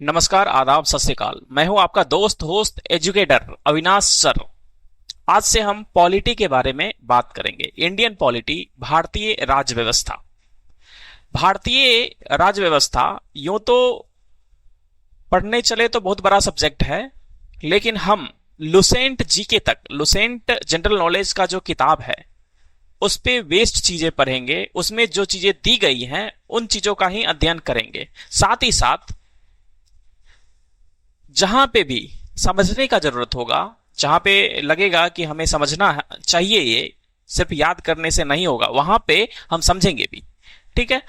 नमस्कार, आदाब, सत श्री अकाल। मैं हूं आपका दोस्त होस्ट एजुकेटर अविनाश सर। आज से हम पॉलिटी के बारे में बात करेंगे। इंडियन पॉलिटी, भारतीय राज्य व्यवस्था। भारतीय राज्य व्यवस्था यूं तो पढ़ने चले तो बहुत बड़ा सब्जेक्ट है, लेकिन हम लुसेंट जीके तक, लुसेंट जनरल नॉलेज का जो किताब है उस पे बेस्ड चीजें पढ़ेंगे। उसमें जो चीजें दी गई हैं उन चीजों का ही अध्ययन करेंगे। साथ ही साथ जहां पे भी समझने का जरूरत होगा, जहां पे लगेगा कि हमें समझना चाहिए, ये सिर्फ याद करने से नहीं होगा, वहां पे हम समझेंगे भी। ठीक है,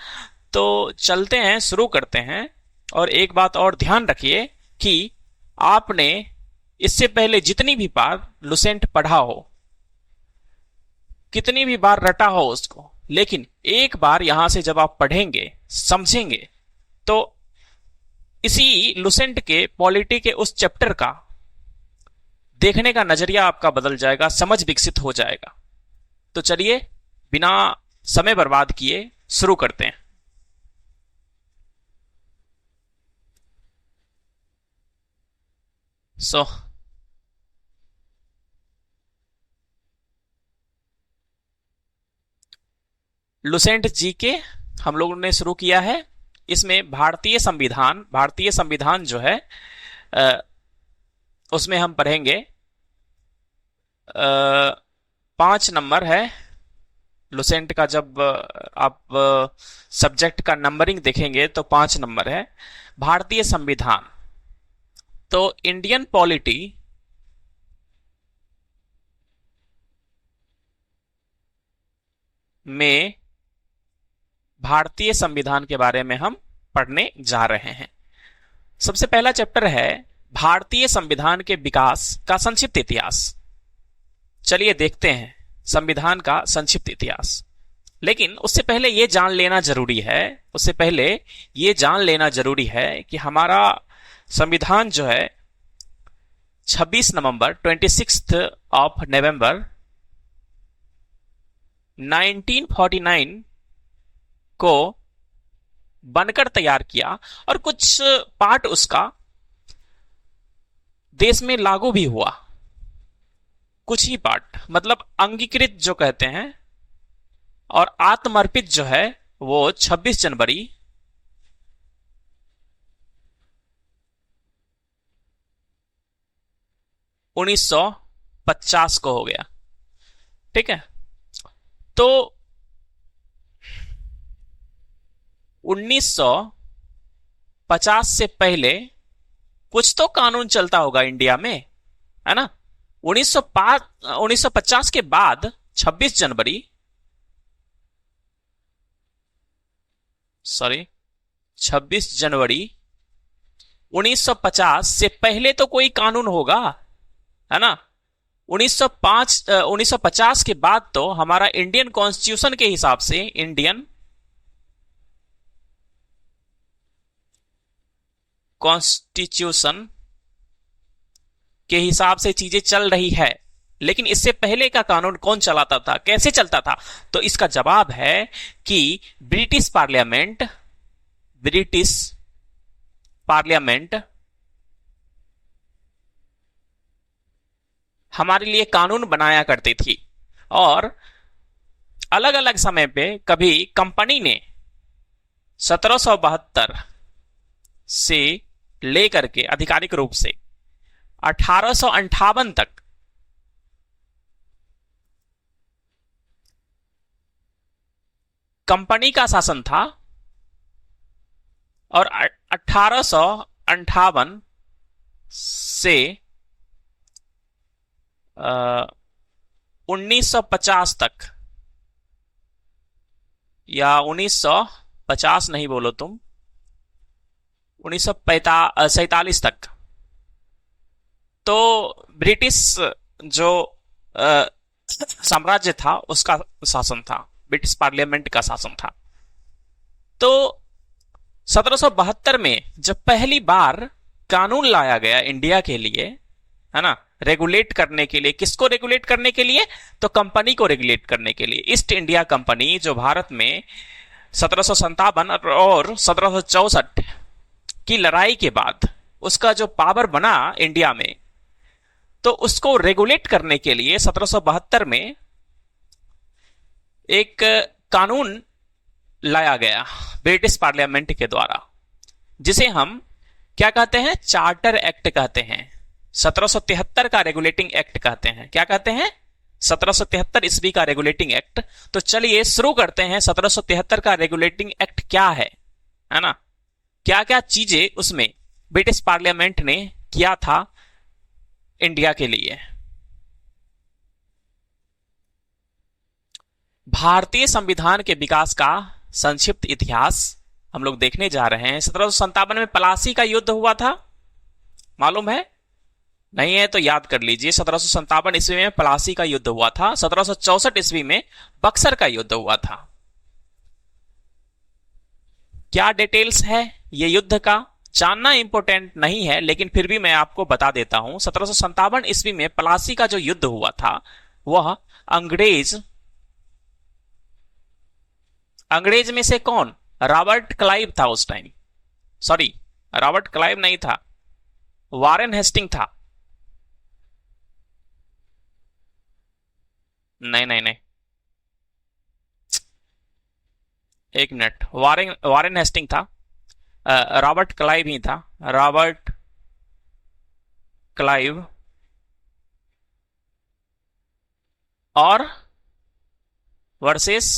तो चलते हैं, शुरू करते हैं। और एक बात और ध्यान रखिए कि आपने इससे पहले जितनी भी बार लुसेंट पढ़ा हो, कितनी भी बार रटा हो उसको, लेकिन एक बार यहां से जब आप पढ़ेंगे, समझेंगे, तो इसी लुसेंट के पॉलिटी के उस चैप्टर का देखने का नजरिया आपका बदल जाएगा, समझ विकसित हो जाएगा। तो चलिए बिना समय बर्बाद किए शुरू करते हैं। सो लुसेंट जी के हम लोगों ने शुरू किया है। इसमें भारतीय संविधान जो है अ, उसमें हम पढ़ेंगे। 5 नंबर है लुसेंट का। जब आप सब्जेक्ट का नंबरिंग देखेंगे तो 5 नंबर है भारतीय संविधान। तो इंडियन पॉलिटी में भारतीय संविधान के बारे में हम पढ़ने जा रहे हैं। सबसे पहला चैप्टर है भारतीय संविधान के विकास का संक्षिप्त इतिहास। चलिए देखते हैं संविधान का संक्षिप्त इतिहास। लेकिन उससे पहले यह जान लेना जरूरी है कि हमारा संविधान जो है 26 नवंबर 1949 को बनकर तैयार किया, और कुछ पार्ट उसका देश में लागू भी हुआ। कुछ ही पार्ट, मतलब अंगीकृत जो कहते हैं, और आत्मर्पित जो है वो 26 जनवरी 1950 को हो गया। ठीक है, तो 1950 से पहले कुछ तो कानून चलता होगा इंडिया में, है ना। 1950 के बाद 26 जनवरी 1950 से पहले तो कोई कानून होगा, है ना। 1950 के बाद तो हमारा इंडियन कॉन्स्टिट्यूशन के हिसाब से, इंडियन कॉन्स्टिट्यूशन के हिसाब से चीजें चल रही है। लेकिन इससे पहले का कानून कौन चलाता था, कैसे चलता था? तो इसका जवाब है कि ब्रिटिश पार्लियामेंट हमारे लिए कानून बनाया करती थी। और अलग अलग समय पे कभी कंपनी ने 1772 से लेकर के आधिकारिक रूप से 1858 तक कंपनी का शासन था, और 1858 से 1950 तक, या 1950 नहीं बोलो तुम, 1947 तक तो ब्रिटिश जो साम्राज्य था उसका शासन था, ब्रिटिश पार्लियामेंट का शासन था। तो 1772 में जब पहली बार कानून लाया गया इंडिया के लिए, है ना, रेगुलेट करने के लिए, किसको रेगुलेट करने के लिए? तो कंपनी को रेगुलेट करने के लिए। ईस्ट इंडिया कंपनी जो भारत में 1757 और 1764 की लड़ाई के बाद उसका जो पावर बना इंडिया में, तो उसको रेगुलेट करने के लिए 1772 में एक कानून लाया गया ब्रिटिश पार्लियामेंट के द्वारा, जिसे हम क्या कहते हैं, चार्टर एक्ट कहते हैं। 1773 का रेगुलेटिंग एक्ट कहते हैं। क्या कहते हैं? 1773 ईस्वी का रेगुलेटिंग एक्ट। तो चलिए शुरू करते हैं। 1773 का रेगुलेटिंग एक्ट क्या है ना? क्या क्या चीजें उसमें ब्रिटिश पार्लियामेंट ने किया था इंडिया के लिए। भारतीय संविधान के विकास का संक्षिप्त इतिहास हम लोग देखने जा रहे हैं। 1757 में प्लासी का युद्ध हुआ था, मालूम है? नहीं है तो याद कर लीजिए। 1757 ईस्वी में प्लासी का युद्ध हुआ था। 1764 ईस्वी में बक्सर का युद्ध हुआ था। क्या डिटेल्स है ये युद्ध का, जानना इंपॉर्टेंट नहीं है, लेकिन फिर भी मैं आपको बता देता हूं। 1757 ईस्वी में प्लासी का जो युद्ध हुआ था वह अंग्रेज में से कौन? रॉबर्ट क्लाइव था उस टाइम। सॉरी, रॉबर्ट क्लाइव नहीं था, वारेन हेस्टिंग था। नहीं नहीं नहीं, एक मिनट, वारेन हेस्टिंग था। रॉबर्ट क्लाइव ही था। रॉबर्ट क्लाइव और वर्सेस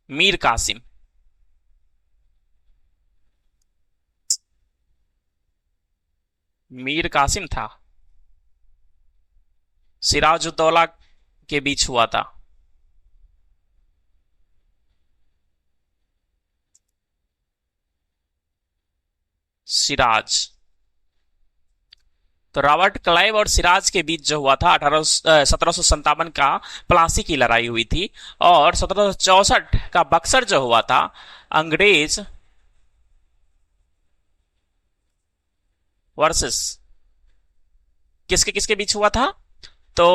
मीर कासिम। मीर कासिम था, सिराजुद्दौला के बीच हुआ था। सिराज, तो रॉबर्ट क्लाइव और सिराज के बीच जो हुआ था 1757 का प्लासी की लड़ाई हुई थी। और 1764 का बक्सर जो हुआ था अंग्रेज वर्सेस किसके किसके बीच हुआ था? तो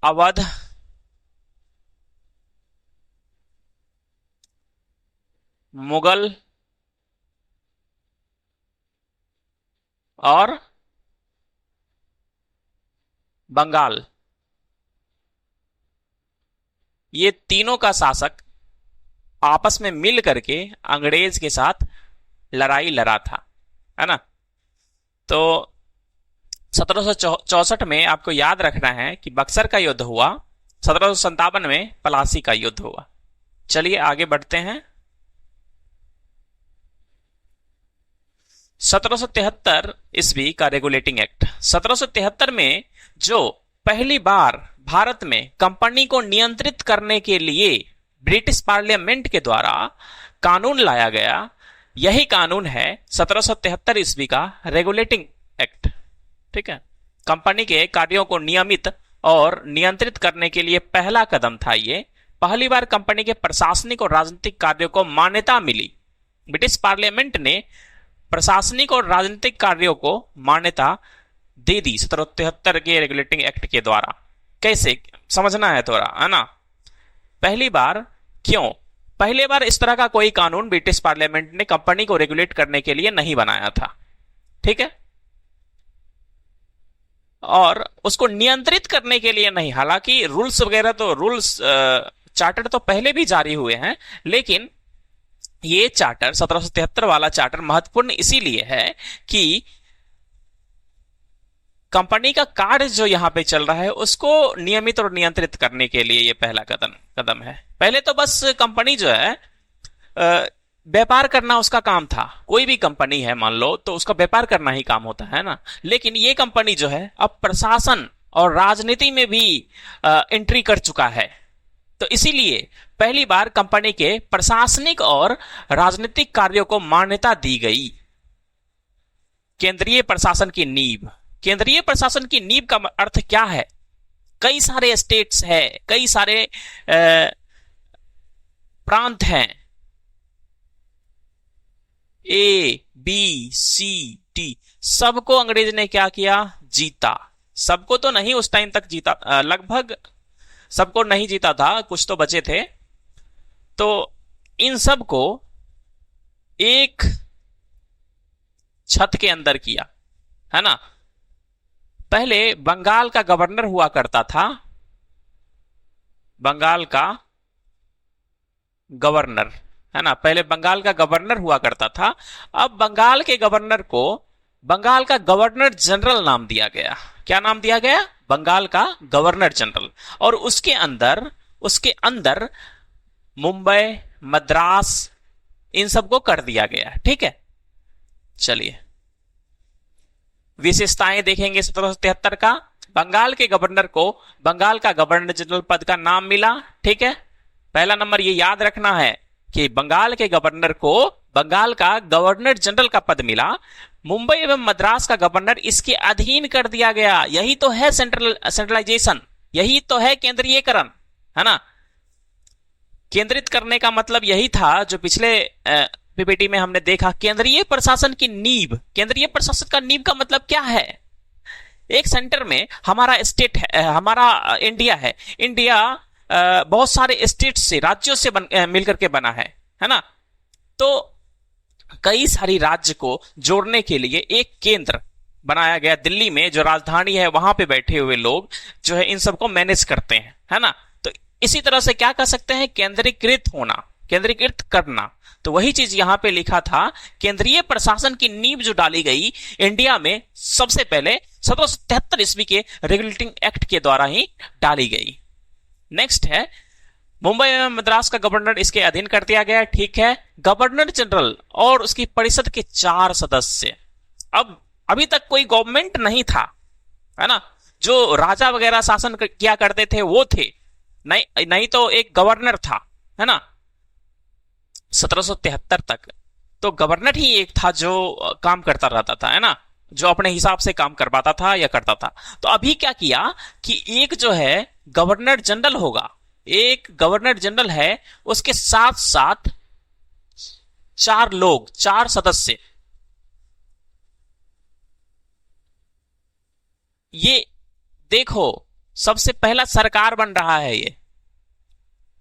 अवध, मुगल और बंगाल, ये तीनों का शासक आपस में मिल करके अंग्रेज के साथ लड़ाई लड़ा था, है ना? तो 1764 में आपको याद रखना है कि बक्सर का युद्ध हुआ, 1757 में प्लासी का युद्ध हुआ। चलिए आगे बढ़ते हैं। 1773 ईस्वी का रेगुलेटिंग एक्ट। 1773 में जो पहली बार भारत में कंपनी को नियंत्रित करने के लिए ब्रिटिश पार्लियामेंट के द्वारा कानून लाया गया, यही कानून है 1773 ईस्वी का रेगुलेटिंग एक्ट। ठीक है, कंपनी के कार्यों को नियमित और नियंत्रित करने के लिए पहला कदम था ये। पहली बार कंपनी के प्रशासनिक और राजनीतिक कार्यों को मान्यता मिली। ब्रिटिश पार्लियामेंट ने प्रशासनिक और राजनीतिक कार्यों को मान्यता दे दी 1773 के रेगुलेटिंग एक्ट के द्वारा। कैसे समझना है थोड़ा, है ना? पहली बार क्यों? पहले बार इस तरह का कोई कानून ब्रिटिश पार्लियामेंट ने कंपनी को रेगुलेट करने के लिए नहीं बनाया था। ठीक है, और उसको नियंत्रित करने के लिए नहीं। हालांकि रूल्स वगैरह तो चार्टर तो पहले भी जारी हुए हैं, लेकिन ये चार्टर 1773 वाला चार्टर महत्वपूर्ण इसीलिए है कि कंपनी का कार्य जो यहां पे चल रहा है उसको नियमित और नियंत्रित करने के लिए ये पहला कदम है। पहले तो बस कंपनी जो है व्यापार करना उसका काम था। कोई भी कंपनी है मान लो, तो उसका व्यापार करना ही काम होता है ना। लेकिन ये कंपनी जो है अब प्रशासन और राजनीति में भी एंट्री कर चुका है। तो इसीलिए पहली बार कंपनी के प्रशासनिक और राजनीतिक कार्यों को मान्यता दी गई। केंद्रीय प्रशासन की नींव। केंद्रीय प्रशासन की नींव का अर्थ क्या है? कई सारे स्टेट्स है, कई सारे प्रांत हैं, ए बी सी डी, सबको अंग्रेज ने क्या किया? जीता। सबको तो नहीं, उस टाइम तक जीता, लगभग सबको नहीं जीता था, कुछ तो बचे थे। तो इन सब को एक छत के अंदर किया, है ना। पहले बंगाल का गवर्नर हुआ करता था, बंगाल का गवर्नर, है ना, पहले बंगाल का गवर्नर हुआ करता था। अब बंगाल के गवर्नर को बंगाल का गवर्नर जनरल नाम दिया गया। क्या नाम दिया गया? बंगाल का गवर्नर जनरल। और उसके अंदर मुंबई, मद्रास, इन सबको कर दिया गया। ठीक है, चलिए विशेषताएं देखेंगे 1773 का। बंगाल के गवर्नर को बंगाल का गवर्नर जनरल पद का नाम मिला। ठीक है, पहला नंबर ये याद रखना है कि बंगाल के गवर्नर को बंगाल का गवर्नर जनरल का पद मिला। मुंबई एवं मद्रास का गवर्नर इसके अधीन कर दिया गया। यही तो है सेंट्रलाइजेशन, यही तो है केंद्रीयकरण, है ना। केंद्रित करने का मतलब यही था जो पिछले पीपीटी में हमने देखा। केंद्रीय प्रशासन की नींव, केंद्रीय प्रशासन का नींव का मतलब क्या है? एक सेंटर में हमारा स्टेट है, हमारा इंडिया है। इंडिया बहुत सारे स्टेट से, राज्यों से मिलकर के बना है ना। तो कई सारी राज्य को जोड़ने के लिए एक केंद्र बनाया गया। दिल्ली में जो राजधानी है वहां पे बैठे हुए लोग जो है इन सबको मैनेज करते हैं, है ना। तो इसी तरह से क्या कर सकते हैं? केंद्रीकृत होना, केंद्रीकृत करना। तो वही चीज यहां पे लिखा था। केंद्रीय प्रशासन की नींव जो डाली गई इंडिया में सबसे पहले 1773 ईस्वी के रेगुलेटिंग एक्ट के द्वारा ही डाली गई। नेक्स्ट है मुंबई एवं मद्रास का गवर्नर इसके अधीन कर दिया गया। ठीक है, गवर्नर जनरल और उसकी परिषद के 4 सदस्य। अब अभी तक कोई गवर्नमेंट नहीं था, है ना। जो राजा वगैरह शासन किया करते थे वो थे, नहीं तो एक गवर्नर था, है ना। 1773 तक तो गवर्नर ही एक था जो काम करता रहता था, है ना, जो अपने हिसाब से काम करवाता था या करता था। तो अभी क्या किया कि एक जो है गवर्नर जनरल होगा, एक गवर्नर जनरल है, उसके साथ साथ 4 लोग, 4 सदस्य। ये देखो सबसे पहला सरकार बन रहा है ये।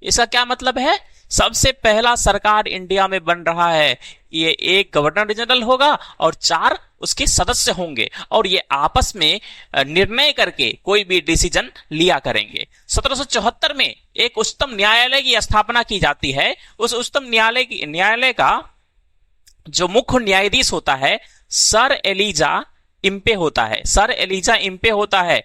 इसका क्या मतलब है? सबसे पहला सरकार इंडिया में बन रहा है। ये एक गवर्नर जनरल होगा और 4 उसके सदस्य होंगे और ये आपस में निर्णय करके कोई भी डिसीजन लिया करेंगे। 1774 में एक उच्चतम न्यायालय की स्थापना की जाती है। उस उच्चतम न्यायालय का जो मुख्य न्यायाधीश होता है सर एलिजा इम्पे होता है। सर एलिजा इम्पे होता है।